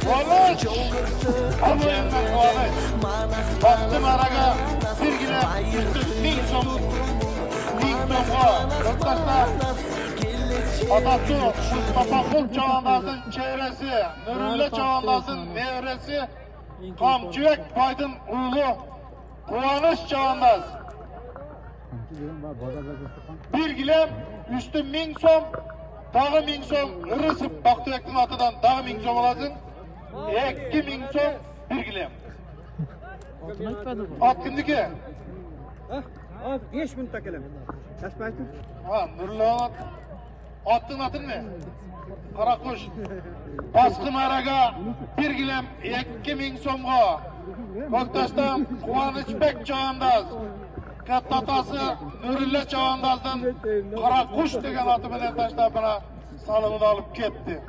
Konuş! Alayından konuş! Baktım araga, birgine bin somga, yurttaşlar, Atatürk, Mustafa Kul Çağandaz'ın çevresi, Nurullah Çağandaz'ın nevresi, Kamçıbek Baydın oğlu, Kuvanış Çağandaz. Birgilem, üstü 1000 som, dağı 1000 som, ırısıp Baktübek'in atıdan dağı 1000 som olasın, 2000 som birgilem. At kimdiki? Al 5000 takelem. Kaç paytın? Ha, Nurullah attın atın mı? Karakuş. Baskın araga birgilem 2000 somga. Koktaş'tan Kuvanışbek Çağandaz. Kattatası Nurullah Çağandaz'dan Karakuş degen atı bilen taşlar bana salımını alıp gitti.